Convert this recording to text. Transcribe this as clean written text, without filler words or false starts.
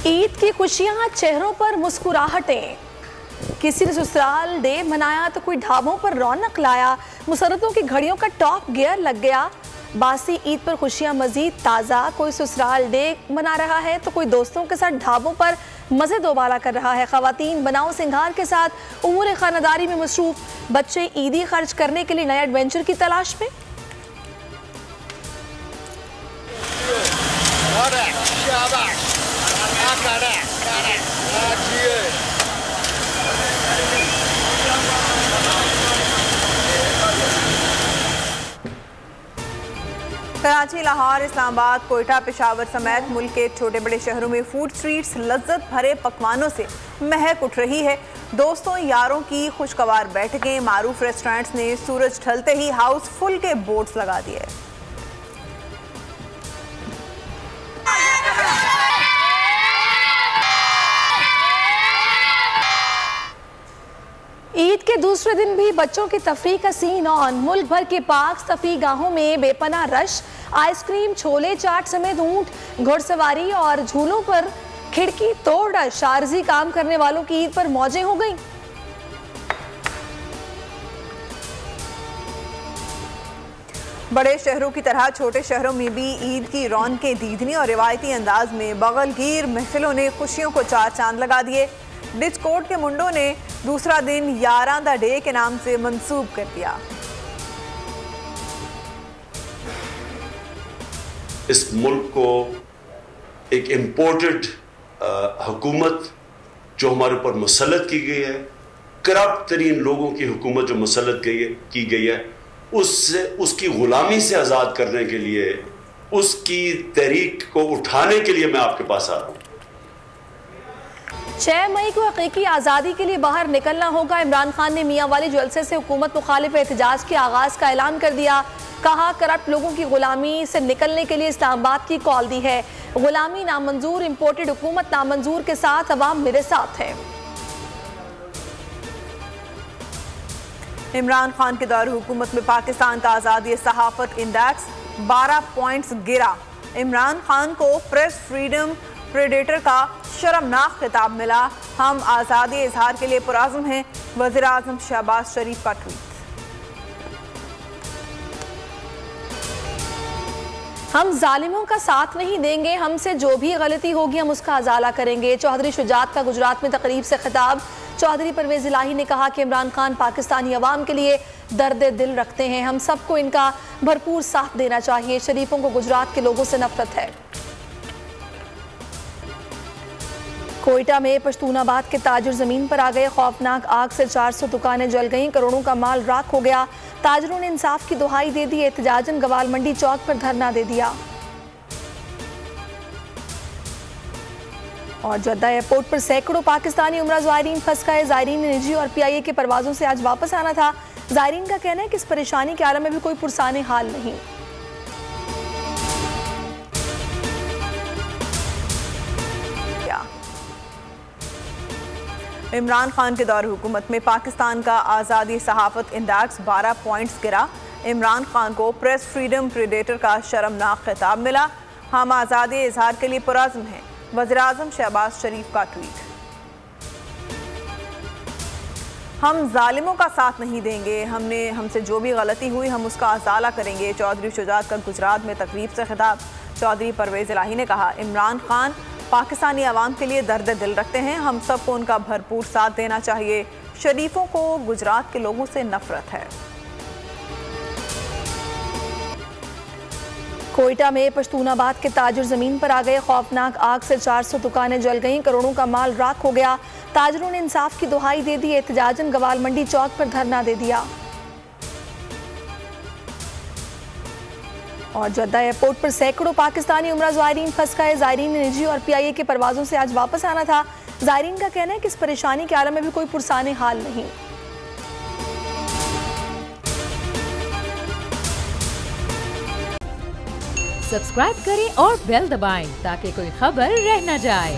ईद की खुशियां, चेहरों पर मुस्कुराहटें। किसी ने ससुराल डे मनाया तो कोई ढाबों पर रौनक लाया। मुसर्रतों की घड़ियों का टॉप गियर लग गया। बासी ईद पर खुशियां मजीद ताज़ा। कोई ससुराल डे मना रहा है तो कोई दोस्तों के साथ ढाबों पर मज़े दोबाला कर रहा है। ख़वातीन बनाओ सिंगार के साथ उमूर खानदारी में मसरूफ़। बच्चे ईदी खर्च करने के लिए नए एडवेंचर की तलाश में। कराची, लाहौर, इस्लामाबाद, कोयटा, पेशावर समेत मुल्क के छोटे बड़े शहरों में फूड स्ट्रीट्स लज्जत भरे पकवानों से महक उठ रही है। दोस्तों यारों की खुशगवार बैठकें। मारूफ रेस्टोरेंट्स ने सूरज ढलते ही हाउसफुल के बोर्ड्स लगा दिए। ईद के दूसरे दिन भी बच्चों की तफरीह का सीन ऑन। मुल्क भर के पार्क, तफरीह गाहों में बेपनाह रश। आइसक्रीम, छोले, चाट समेत ऊंट, घुड़सवारी और झूलों पर खिड़की तोड़ रश। शारजी काम करने वालों की ईद पर मौजें हो गईं। बड़े शहरों की तरह छोटे शहरों में भी ईद की रौनकें दीदनी और रिवायती अंदाज में बगलगीर महफिलों ने खुशियों को चार चांद लगा दिए। डिस्कोट के मुंडों ने दूसरा दिन यारांदा डे के नाम से मंसूब कर दिया। इस मुल्क को एक इम्पोर्टेड हुकूमत जो हमारे ऊपर मुसल्लत की गई है, करप्ट तरीन लोगों की हुकूमत जो मुसल्लत की गई है, उससे उसकी गुलामी से आज़ाद करने के लिए, उसकी तहरीक को उठाने के लिए मैं आपके पास आ रहा हूँ। 6 मई को हकीकी आज़ादी के लिए बाहर निकलना होगा। इमरान खान ने मियां वाली जलसे से हुकूमत मुखालिफ एहतजाज के आगाज़ का ऐलान कर दिया। कहा, करप्ट लोगों की गुलामी से निकलने के लिए इस्लामाबाद की कॉल दी है। गुलामी नामंजूर, इम्पोर्टेड हुकूमत नामंजूर के साथ अवाम मेरे साथ है। इमरान खान के दौर हुकूमत में पाकिस्तान का आज़ादी सहाफ़त इंडेक्स 12 पॉइंट्स गिरा। इमरान खान को प्रेस फ्रीडम प्रेडेटर का शर्मनाक खिताब मिला। हम आज़ादी इजहार के लिए पुरआज़्म हैं। वज़ीर आज़म शहबाज शरीफ का ट्वीट। हम जालिमों का साथ नहीं देंगे। हमसे जो भी गलती होगी हम उसका अजाला करेंगे। चौधरी शुजात का गुजरात में तकरीब से खिताब। चौधरी परवेज इलाही ने कहा कि इमरान खान पाकिस्तानी अवाम के लिए दर्द दिल रखते हैं। हम सबको इनका भरपूर साथ देना चाहिए। शरीफों को गुजरात के लोगों से नफरत है। कोयटा में पश्तूनाबाद के ताजिर जमीन पर आ गए। खौफनाक आग से 400 दुकानें जल गईं। करोड़ों का माल राख हो गया। ताजिरों ने इंसाफ की दुहाई दे दी। एहतजाजन गवाल मंडी चौक पर धरना दे दिया। और जद्दा एयरपोर्ट पर सैकड़ों पाकिस्तानी उम्रा ज़ायरीन फंस गए। ज़ायरीन ने निजी और PIA के परवाजों से आज वापस आना था। ज़ायरीन का कहना है कि इस परेशानी के आलम में भी कोई पुरसाने हाल नहीं। इमरान खान के दौर हुकूमत में पाकिस्तान का आज़ादी सहाफ़त इंडेक्स 12 पॉइंट्स गिरा। इमरान खान को प्रेस फ्रीडम प्रेडेटर का शर्मनाक खिताब मिला। हम आज़ादी इजहार के लिए पुरआज़्म हैं। वज़ीर आज़म शहबाज शरीफ का ट्वीट। हम जालिमों का साथ नहीं देंगे। हमसे जो भी गलती हुई हम उसका अजाला करेंगे। चौधरी शुजात का गुजरात में तकरीब से खिताब। चौधरी परवेज इलाही ने कहा, इमरान खान पाकिस्तानी अवाम के लिए दर्द दिल रखते हैं। हम सबको उनका भरपूर साथ देना चाहिए। शरीफों को गुजरात के लोगों से नफरत है। कोयटा में पश्तूनाबाद के ताजिर जमीन पर आ गए। खौफनाक आग से 400 दुकानें जल गईं। करोड़ों का माल राख हो गया। ताजिरों ने इंसाफ की दुहाई दे दी। एहतजाजन गवाल मंडी चौक पर धरना दे दिया। और जद्दा एयरपोर्ट पर सैकड़ों पाकिस्तानी उम्रा ज़ायरीन फंस गए। ज़ायरीन ने निजी और PIA के परवाजों से आज वापस आना था। ज़ायरीन का कहना है कि इस परेशानी के आलम में भी कोई पुरसाने हाल नहीं। सब्सक्राइब करें और बेल दबाएं ताकि कोई खबर रह न जाए।